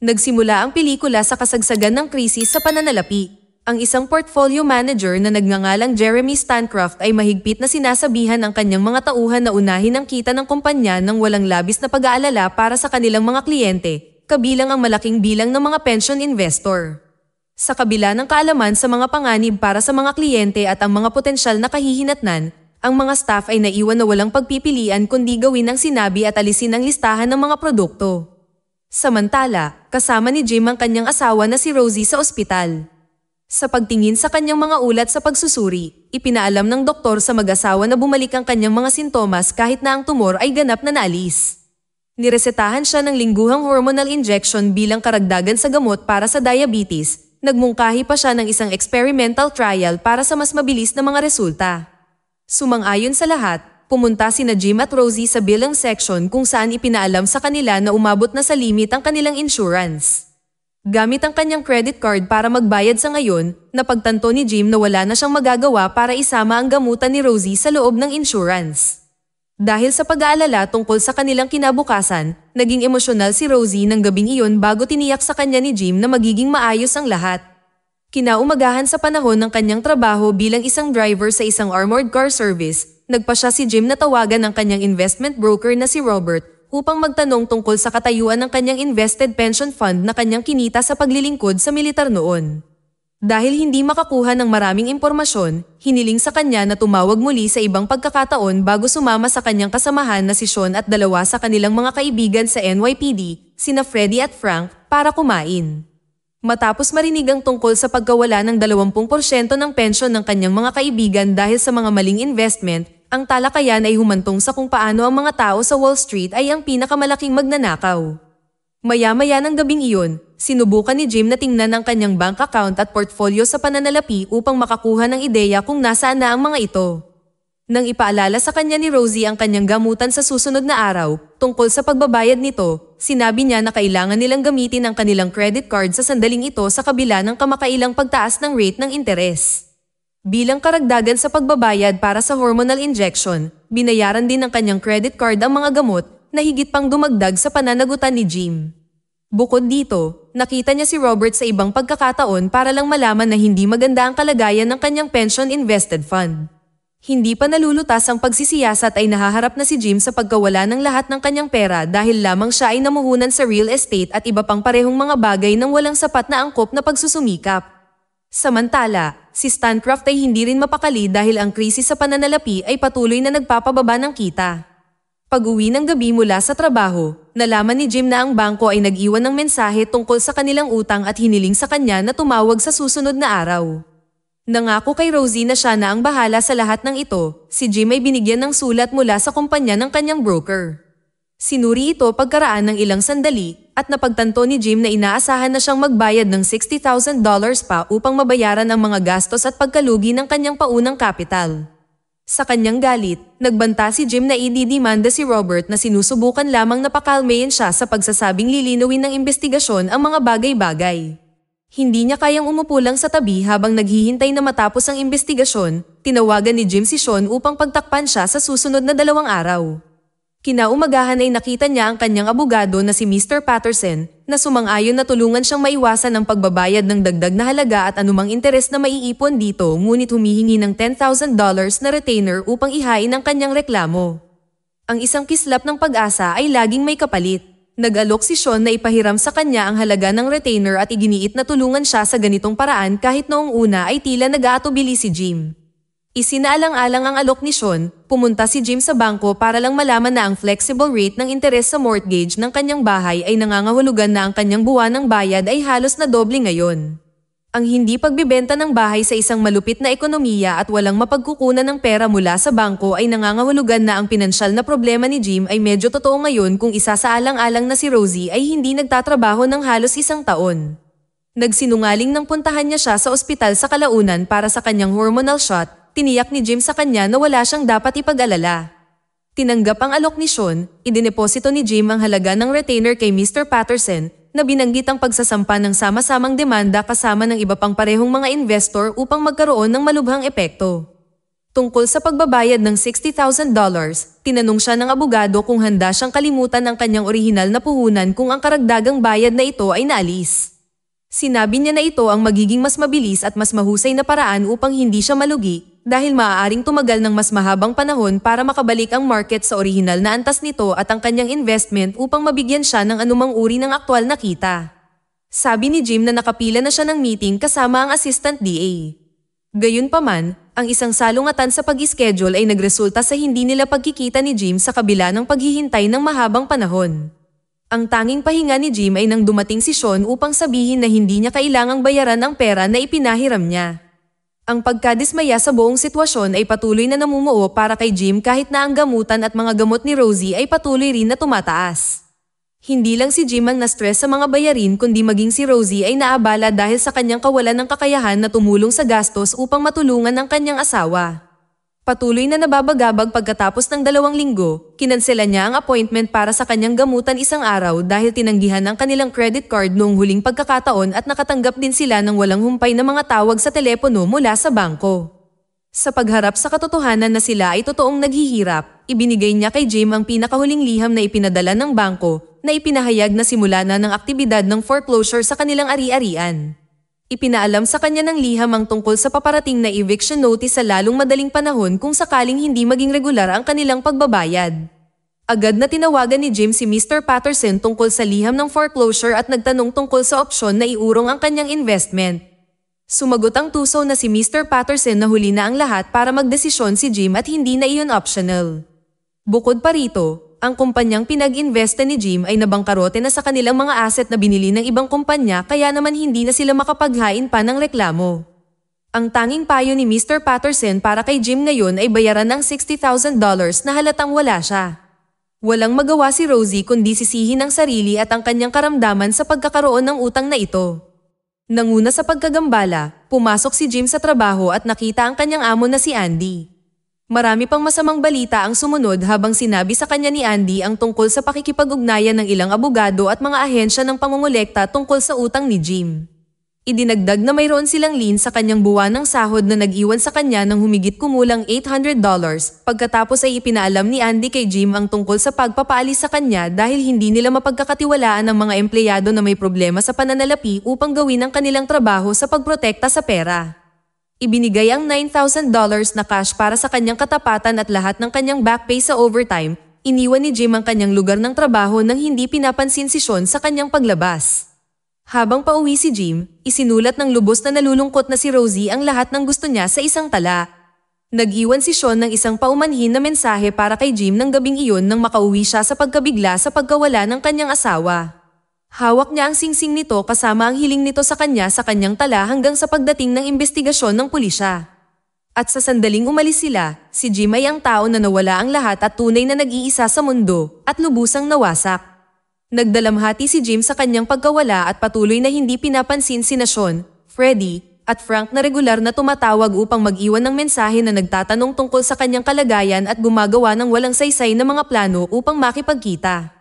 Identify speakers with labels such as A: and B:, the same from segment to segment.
A: Nagsimula ang pelikula sa kasagsagan ng krisis sa pananalapi. Ang isang portfolio manager na nagngangalang Jeremy Stancroft ay mahigpit na sinasabihan ang kanyang mga tauhan na unahin ang kita ng kumpanya nang walang labis na pag-aalala para sa kanilang mga kliyente, kabilang ang malaking bilang ng mga pension investor. Sa kabila ng kaalaman sa mga panganib para sa mga kliyente at ang mga potensyal na kahihinatnan, ang mga staff ay naiwan na walang pagpipilian kundi gawin ang sinabi at alisin ang listahan ng mga produkto. Samantala, kasama ni Jim ang kanyang asawa na si Rosie sa ospital. Sa pagtingin sa kanyang mga ulat sa pagsusuri, ipinaalam ng doktor sa mag-asawa na bumalik ang kanyang mga sintomas kahit na ang tumor ay ganap na naalis. Niresetahan siya ng lingguhang hormonal injection bilang karagdagan sa gamot para sa diabetes. Nagmungkahi pa siya ng isang experimental trial para sa mas mabilis na mga resulta. Sumang-ayon sa lahat, pumunta sina Jim at Rosie sa billing section kung saan ipinaalam sa kanila na umabot na sa limit ang kanilang insurance. Gamit ang kanyang credit card para magbayad sa ngayon, napagtanto ni Jim na wala na siyang magagawa para isama ang gamutan ni Rosie sa loob ng insurance. Dahil sa pag-aalala tungkol sa kanilang kinabukasan, naging emosyonal si Rosie ng gabing iyon bago tiniyak sa kanya ni Jim na magiging maayos ang lahat. Kinaumagahan sa panahon ng kanyang trabaho bilang isang driver sa isang armored car service, nagpa siya si Jim na tawagan ang kanyang investment broker na si Robert upang magtanong tungkol sa katayuan ng kanyang invested pension fund na kanyang kinita sa paglilingkod sa militar noon. Dahil hindi makakuha ng maraming impormasyon, hiniling sa kanya na tumawag muli sa ibang pagkakataon bago sumama sa kanyang kasamahan na si Sean at dalawa sa kanilang mga kaibigan sa NYPD, sina Freddie at Frank, para kumain. Matapos marinig ang tungkol sa pagkawala ng 20% ng pensyon ng kanyang mga kaibigan dahil sa mga maling investment, ang talakayan ay humantong sa kung paano ang mga tao sa Wall Street ay ang pinakamalaking magnanakaw. Maya-maya ng gabing iyon, sinubukan ni Jim na tingnan ang kanyang bank account at portfolio sa pananalapi upang makakuha ng ideya kung nasaan na ang mga ito. Nang ipaalala sa kanya ni Rosie ang kanyang gamutan sa susunod na araw, tungkol sa pagbabayad nito, sinabi niya na kailangan nilang gamitin ang kanilang credit card sa sandaling ito sa kabila ng kamakailang pagtaas ng rate ng interes. Bilang karagdagan sa pagbabayad para sa hormonal injection, binayaran din ng kanyang credit card ang mga gamot na higit pang dumagdag sa pananagutan ni Jim. Bukod dito, nakita niya si Robert sa ibang pagkakataon para lang malaman na hindi maganda ang kalagayan ng kanyang pension invested fund. Hindi pa nalulutas ang pagsisiyasat ay nahaharap na si Jim sa pagkawala ng lahat ng kanyang pera dahil lamang siya ay namuhunan sa real estate at iba pang parehong mga bagay nang walang sapat na angkop na pagsusumikap. Samantala, si Stancroft ay hindi rin mapakali dahil ang krisis sa pananalapi ay patuloy na nagpapababa ng kita. Pag-uwi ng gabi mula sa trabaho, nalaman ni Jim na ang bangko ay nag-iwan ng mensahe tungkol sa kanilang utang at hiniling sa kanya na tumawag sa susunod na araw. Nangako kay Rosie na siya na ang bahala sa lahat ng ito, si Jim ay binigyan ng sulat mula sa kumpanya ng kanyang broker. Sinuri ito pagkaraan ng ilang sandali at napagtanto ni Jim na inaasahan na siyang magbayad ng $60,000 pa upang mabayaran ang mga gastos at pagkalugi ng kanyang paunang kapital. Sa kanyang galit, nagbanta si Jim na ididimanda si Robert na sinusubukan lamang na pakalmayin siya sa pagsasabing lilinawin ng investigasyon ang mga bagay-bagay. Hindi niya kayang umupo lang sa tabi habang naghihintay na matapos ang investigasyon, tinawagan ni Jim si Sean upang pagtakpan siya sa susunod na 2 araw. Kinaumagahan ay nakita niya ang kanyang abogado na si Mr. Patterson na sumang-ayon na tulungan siyang maiwasan ang pagbabayad ng dagdag na halaga at anumang interes na maiipon dito ngunit humihingi ng $10,000 na retainer upang ihain ang kanyang reklamo. Ang isang kislap ng pag-asa ay laging may kapalit. Nag-alok si Sean na ipahiram sa kanya ang halaga ng retainer at iginiit na tulungan siya sa ganitong paraan kahit noong una ay tila nag-aatubili si Jim. Isinaalang-alang ang alok ni Sean, pumunta si Jim sa bangko para lang malaman na ang flexible rate ng interes sa mortgage ng kanyang bahay ay nangangahulugan na ang kanyang buwanang bayad ay halos na doble ngayon. Ang hindi pagbibenta ng bahay sa isang malupit na ekonomiya at walang mapagkukunan ng pera mula sa bangko ay nangangahulugan na ang pinansyal na problema ni Jim ay medyo totoo ngayon kung isasaalang-alang na si Rosie ay hindi nagtatrabaho ng halos 1 taon. Nagsinungaling nang puntahan niya siya sa ospital sa kalaunan para sa kanyang hormonal shot. Tiniyak ni Jim sa kanya na wala siyang dapat ipag-alala. Tinanggap ang alok ni Sean, idineposito ni Jim ang halaga ng retainer kay Mr. Patterson na binanggit ang pagsasampa ng sama-samang demanda kasama ng iba pang parehong mga investor upang magkaroon ng malubhang epekto. Tungkol sa pagbabayad ng $60,000, tinanong siya ng abogado kung handa siyang kalimutan ang kanyang orihinal na puhunan kung ang karagdagang bayad na ito ay naalis. Sinabi niya na ito ang magiging mas mabilis at mas mahusay na paraan upang hindi siya malugi dahil maaaring tumagal ng mas mahabang panahon para makabalik ang market sa orihinal na antas nito at ang kanyang investment upang mabigyan siya ng anumang uri ng aktwal na kita. Sabi ni Jim na nakapila na siya ng meeting kasama ang Assistant DA. Gayunpaman, ang isang salungatan sa pag-ischedule ay nagresulta sa hindi nila pagkikita ni Jim sa kabila ng paghihintay ng mahabang panahon. Ang tanging pahinga ni Jim ay nang dumating si Sean upang sabihin na hindi niya kailangang bayaran ang pera na ipinahiram niya. Ang pagkadismaya sa buong sitwasyon ay patuloy na namumuo para kay Jim kahit na ang gamutan at mga gamot ni Rosie ay patuloy rin na tumataas. Hindi lang si Jim ang na-stress sa mga bayarin kundi maging si Rosie ay naabala dahil sa kanyang kawalan ng kakayahan na tumulong sa gastos upang matulungan ang kanyang asawa. Patuloy na nababagabag pagkatapos ng 2 linggo, kinansela niya ang appointment para sa kanyang gamutan isang araw dahil tinanggihan ang kanilang credit card noong huling pagkakataon at nakatanggap din sila ng walang humpay na mga tawag sa telepono mula sa bangko. Sa pagharap sa katotohanan na sila ay totoong naghihirap, ibinigay niya kay Jim ang pinakahuling liham na ipinadala ng bangko na ipinahayag na simula na ng aktibidad ng foreclosure sa kanilang ari-arian. Ipinaalam sa kanya ng liham ang tungkol sa paparating na eviction notice sa lalong madaling panahon kung sakaling hindi maging regular ang kanilang pagbabayad. Agad na tinawagan ni Jim si Mr. Patterson tungkol sa liham ng foreclosure at nagtanong tungkol sa opsyon na iurong ang kanyang investment. Sumagot ang tuso na si Mr. Patterson na huli na ang lahat para magdesisyon si Jim at hindi na iyon optional. Bukod pa rito, ang kumpanyang pinag-investa ni Jim ay nabangkarote na sa kanilang mga asset na binili ng ibang kumpanya kaya naman hindi na sila makapaghain pa ng reklamo. Ang tanging payo ni Mr. Patterson para kay Jim ngayon ay bayaran ng $60,000 na halatang wala siya. Walang magawa si Rosie kundi sisihin ang sarili at ang kanyang karamdaman sa pagkakaroon ng utang na ito. Nanguna sa pagkagambala, pumasok si Jim sa trabaho at nakita ang kanyang amo na si Andy. Marami pang masamang balita ang sumunod habang sinabi sa kanya ni Andy ang tungkol sa pakikipag-ugnayan ng ilang abogado at mga ahensya ng pangongolekta tungkol sa utang ni Jim. Idinagdag na mayroon silang lien sa kanyang buwanang sahod na nag-iwan sa kanya ng humigit kumulang $800 pagkatapos ay ipinaalam ni Andy kay Jim ang tungkol sa pagpapaalis sa kanya dahil hindi nila mapagkakatiwalaan ang mga empleyado na may problema sa pananalapi upang gawin ang kanilang trabaho sa pagprotekta sa pera. Ibinigay ang $9,000 na cash para sa kanyang katapatan at lahat ng kanyang back pay sa overtime. Iniwan ni Jim ang kanyang lugar ng trabaho nang hindi pinapansin si Sean sa kanyang paglabas. Habang pauwi si Jim, isinulat ng lubos na nalulungkot na si Rosie ang lahat ng gusto niya sa isang tala. Nag-iwan si Sean ng isang paumanhin na mensahe para kay Jim ng gabing iyon nang makauwi siya sa pagkabigla sa pagkawala ng kanyang asawa. Hawak niya ang singsing nito kasama ang hiling nito sa kanyang tala hanggang sa pagdating ng investigasyon ng pulisya. At sa sandaling umalis sila, si Jim ay ang tao na nawala ang lahat at tunay na nag-iisa sa mundo at lubusang nawasak. Nagdalamhati si Jim sa kanyang pagkawala at patuloy na hindi pinapansin sina Sean, Freddie, at Frank na regular na tumatawag upang mag-iwan ng mensahe na nagtatanong tungkol sa kanyang kalagayan at gumagawa ng walang saysay na mga plano upang makipagkita.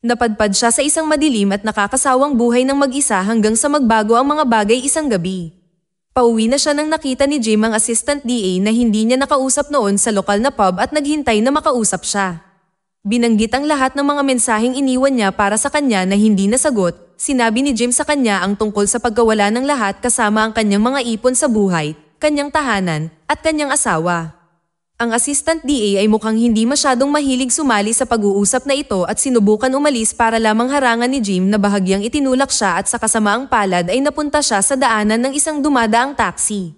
A: Napadpad siya sa isang madilim at nakakasawang buhay ng mag-isa hanggang sa magbago ang mga bagay isang gabi. Pauwi na siya nang nakita ni Jim ang Assistant DA na hindi niya nakausap noon sa lokal na pub at naghintay na makausap siya. Binanggit ang lahat ng mga mensaheng iniwan niya para sa kanya na hindi nasagot. Sinabi ni Jim sa kanya ang tungkol sa pagkawala ng lahat kasama ang kanyang mga ipon sa buhay, kanyang tahanan, at kanyang asawa. Ang Assistant DA ay mukhang hindi masyadong mahilig sumali sa pag-uusap na ito at sinubukan umalis para lamang harangan ni Jim na bahagyang itinulak siya at sa kasamaang palad ay napunta siya sa daanan ng isang dumadaang taxi.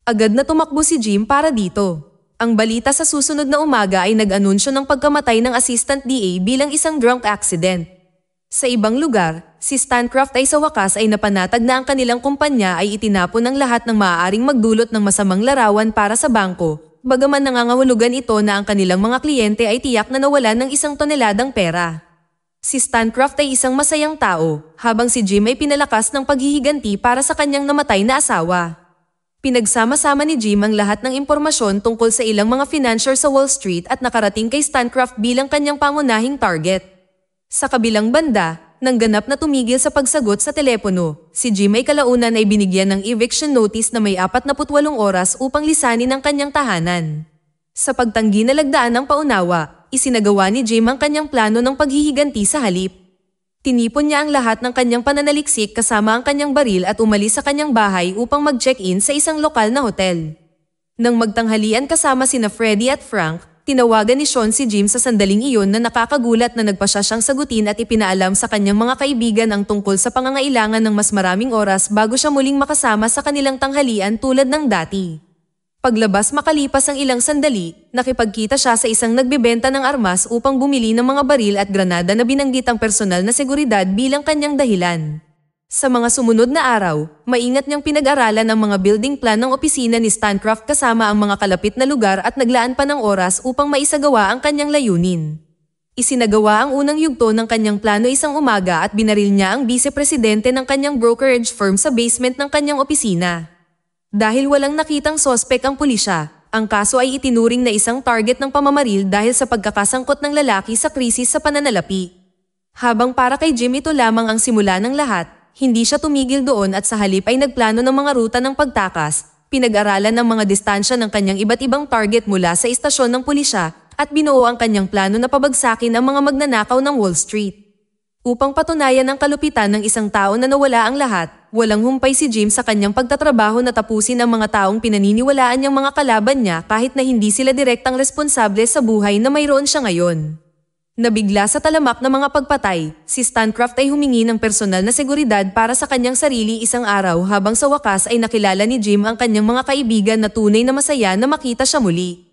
A: Agad na tumakbo si Jim para dito. Ang balita sa susunod na umaga ay nag-anunsyo ng pagkamatay ng Assistant DA bilang isang drunk accident. Sa ibang lugar, si Stancroft ay sa wakas ay napanatag na ang kanilang kumpanya ay itinapon ng lahat ng maaaring magdulot ng masamang larawan para sa bangko, bagaman nangangahulugan ito na ang kanilang mga kliyente ay tiyak na nawalan ng 1 toneladang pera. Si Stancroft ay isang masayang tao, habang si Jim ay pinalakas ng paghihiganti para sa kanyang namatay na asawa. Pinagsama-sama ni Jim ang lahat ng impormasyon tungkol sa ilang mga financier sa Wall Street at nakarating kay Stancroft bilang kanyang pangunahing target. Sa kabilang banda, nang ganap na tumigil sa pagsagot sa telepono. Si Jim ay kalaunan ay binigyan ng eviction notice na may 48 oras upang lisanin ang kanyang tahanan. Sa pagtanggi na lagdaan ng paunawa, isinagawa ni Jim ang kanyang plano ng paghihiganti sa halip. Tinipon niya ang lahat ng kanyang pananaliksik kasama ang kanyang baril at umalis sa kanyang bahay upang mag-check-in sa isang lokal na hotel. Nang magtanghalian kasama sina Freddie at Frank, tinawagan ni Sean si Jim sa sandaling iyon na nakakagulat na nagpasya siyang sagutin at ipinaalam sa kanyang mga kaibigan ang tungkol sa pangangailangan ng mas maraming oras bago siya muling makasama sa kanilang tanghalian tulad ng dati. Paglabas makalipas ang ilang sandali, nakipagkita siya sa isang nagbebenta ng armas upang bumili ng mga baril at granada na binanggit ang personal na seguridad bilang kanyang dahilan. Sa mga sumunod na araw, maingat niyang pinag-aralan ang mga building plan ng opisina ni Stancroft kasama ang mga kalapit na lugar at naglaan pa ng oras upang maisagawa ang kanyang layunin. Isinagawa ang unang yugto ng kanyang plano isang umaga at binaril niya ang vice-presidente ng kanyang brokerage firm sa basement ng kanyang opisina. Dahil walang nakitang sospek ang pulisya, ang kaso ay itinuring na isang target ng pamamaril dahil sa pagkakasangkot ng lalaki sa krisis sa pananalapi. Habang para kay Jim ito lamang ang simula ng lahat, hindi siya tumigil doon at sa halip ay nagplano ng mga ruta ng pagtakas, pinag-aralan ng mga distansya ng kanyang iba't ibang target mula sa istasyon ng pulisya at binuo ang kanyang plano na pabagsakin ang mga magnanakaw ng Wall Street. Upang patunayan ang kalupitan ng isang tao na nawala ang lahat, walang humpay si Jim sa kanyang pagtatrabaho na tapusin ang mga taong pinaniniwalaan niyang mga kalaban niya kahit na hindi sila direktang responsable sa buhay na mayroon siya ngayon. Nabigla sa talamak ng mga pagpatay, si Stancroft ay humingi ng personal na seguridad para sa kanyang sarili isang araw habang sa wakas ay nakilala ni Jim ang kanyang mga kaibigan na tunay na masaya na makita siya muli.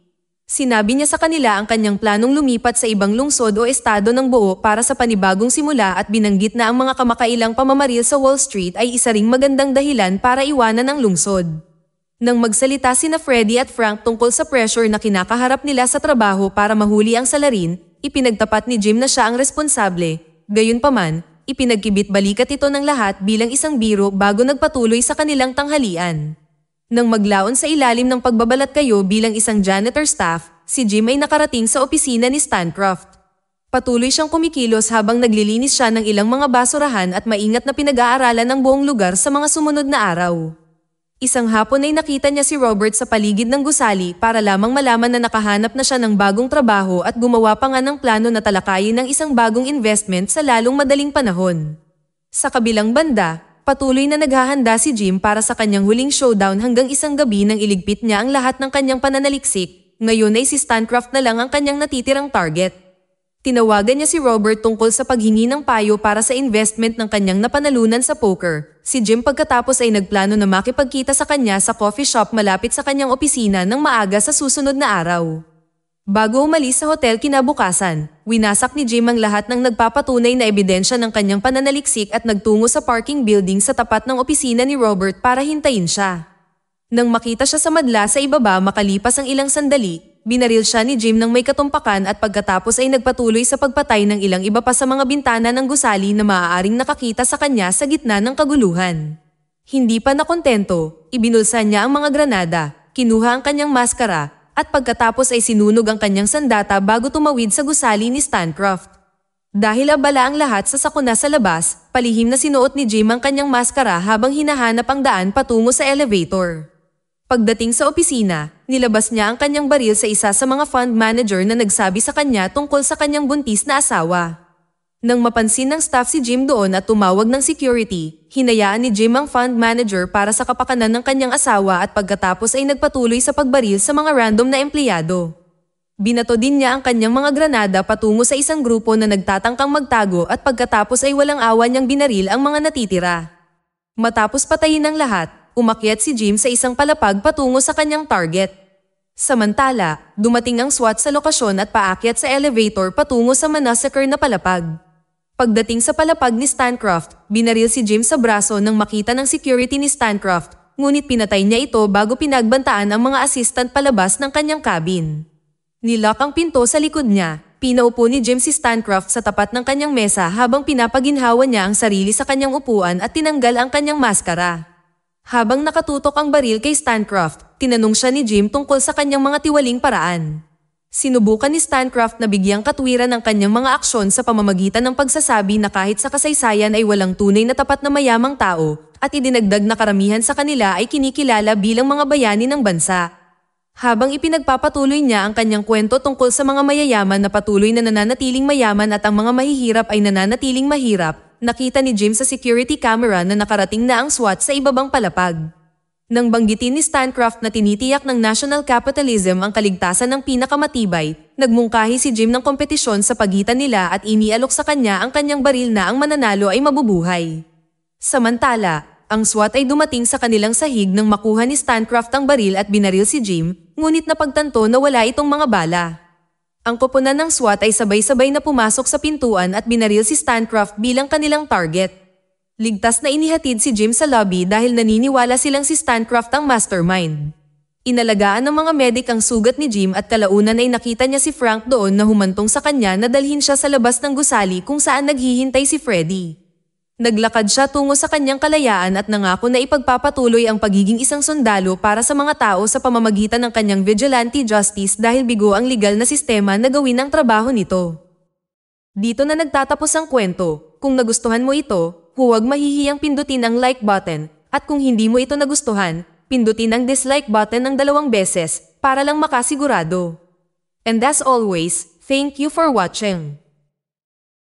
A: Sinabi niya sa kanila ang kanyang planong lumipat sa ibang lungsod o estado ng buo para sa panibagong simula at binanggit na ang mga kamakailang pamamaril sa Wall Street ay isa ring magandang dahilan para iwanan ang lungsod. Nang magsalita sina Freddie at Frank tungkol sa pressure na kinakaharap nila sa trabaho para mahuli ang salarin, ipinagtapat ni Jim na siya ang responsable. Gayunpaman, ipinagkibit balikat ito ng lahat bilang isang biro bago nagpatuloy sa kanilang tanghalian. Nang maglaon sa ilalim ng pagbabalat kayo bilang isang janitor staff, si Jim ay nakarating sa opisina ni Stancroft. Patuloy siyang kumikilos habang naglilinis siya ng ilang mga basurahan at maingat na pinag-aaralan ang buong lugar sa mga sumunod na araw. Isang hapon ay nakita niya si Robert sa paligid ng gusali para lamang malaman na nakahanap na siya ng bagong trabaho at gumawa pa nga ng plano na talakayin ng isang bagong investment sa lalong madaling panahon. Sa kabilang banda, patuloy na naghahanda si Jim para sa kanyang huling showdown hanggang isang gabi nang iligpit niya ang lahat ng kanyang pananaliksik. Ngayon ay si Stancroft na lang ang kanyang natitirang target. Tinawagan niya si Robert tungkol sa paghingi ng payo para sa investment ng kanyang napanalunan sa poker. Si Jim pagkatapos ay nagplano na makipagkita sa kanya sa coffee shop malapit sa kanyang opisina ng maaga sa susunod na araw. Bago umalis sa hotel kinabukasan, winasak ni Jim ang lahat ng nagpapatunay na ebidensya ng kanyang pananaliksik at nagtungo sa parking building sa tapat ng opisina ni Robert para hintayin siya. Nang makita siya sa madla sa ibaba makalipas ang ilang sandali, binaril siya ni Jim ng may katumpakan at pagkatapos ay nagpatuloy sa pagpatay ng ilang iba pa sa mga bintana ng gusali na maaaring nakakita sa kanya sa gitna ng kaguluhan. Hindi pa nakontento, ibinulsa niya ang mga granada, kinuha ang kanyang maskara, at pagkatapos ay sinunog ang kanyang sandata bago tumawid sa gusali ni Stancroft. Dahil abala ang lahat sa sakuna sa labas, palihim na sinuot ni Jim ang kanyang maskara habang hinahanap ang daan patungo sa elevator. Pagdating sa opisina, nilabas niya ang kanyang baril sa isa sa mga fund manager na nagsabi sa kanya tungkol sa kanyang buntis na asawa. Nang mapansin ng staff si Jim doon at tumawag ng security, hinayaan ni Jim ang fund manager para sa kapakanan ng kanyang asawa at pagkatapos ay nagpatuloy sa pagbaril sa mga random na empleyado. Binato din niya ang kanyang mga granada patungo sa isang grupo na nagtatangkang magtago at pagkatapos ay walang awa niyang binaril ang mga natitira. Matapos patayin ang lahat, umakyat si Jim sa isang palapag patungo sa kanyang target. Samantala, dumating ang SWAT sa lokasyon at paakyat sa elevator patungo sa massacre na palapag. Pagdating sa palapag ni Stancroft, binaril si Jim sa braso nang makita ng security ni Stancroft, ngunit pinatay niya ito bago pinagbantaan ang mga assistant palabas ng kanyang cabin. Nilock ang pinto sa likod niya, pinaupo ni Jim si Stancroft sa tapat ng kanyang mesa habang pinapaginhawa niya ang sarili sa kanyang upuan at tinanggal ang kanyang maskara. Habang nakatutok ang baril kay Stancroft, tinanong siya ni Jim tungkol sa kanyang mga tiwaling paraan. Sinubukan ni Stancroft na bigyang katwiran ang kanyang mga aksyon sa pamamagitan ng pagsasabi na kahit sa kasaysayan ay walang tunay na tapat na mayamang tao, at idinagdag na karamihan sa kanila ay kinikilala bilang mga bayani ng bansa. Habang ipinagpapatuloy niya ang kanyang kwento tungkol sa mga mayayaman na patuloy na nananatiling mayaman at ang mga mahihirap ay nananatiling mahirap, nakita ni Jim sa security camera na nakarating na ang SWAT sa ibabang palapag. Nang banggitin ni Stancroft na tinitiyak ng national capitalism ang kaligtasan ng pinakamatibay, nagmungkahi si Jim ng kompetisyon sa pagitan nila at inialok sa kanya ang kanyang baril na ang mananalo ay mabubuhay. Samantala, ang SWAT ay dumating sa kanilang sahig nang makuha ni Stancroft ang baril at binaril si Jim, ngunit napagtanto na wala itong mga bala. Ang koponan ng SWAT ay sabay-sabay na pumasok sa pintuan at binaril si Stancroft bilang kanilang target. Ligtas na inihatid si Jim sa lobby dahil naniniwala silang si Stancroft ang mastermind. Inalagaan ng mga medik ang sugat ni Jim at kalaunan ay nakita niya si Frank doon na humantong sa kanya na dalhin siya sa labas ng gusali kung saan naghihintay si Freddy. Naglakad siya tungo sa kanyang kalayaan at nangako na ipagpapatuloy ang pagiging isang sundalo para sa mga tao sa pamamagitan ng kanyang vigilante justice dahil bigo ang legal na sistema na gawin ang trabaho nito. Dito na nagtatapos ang kwento. Kung nagustuhan mo ito, huwag mahihiyang pindutin ang like button, at kung hindi mo ito nagustuhan, pindutin ang dislike button ng 2 beses para lang makasigurado. And as always, thank you for watching.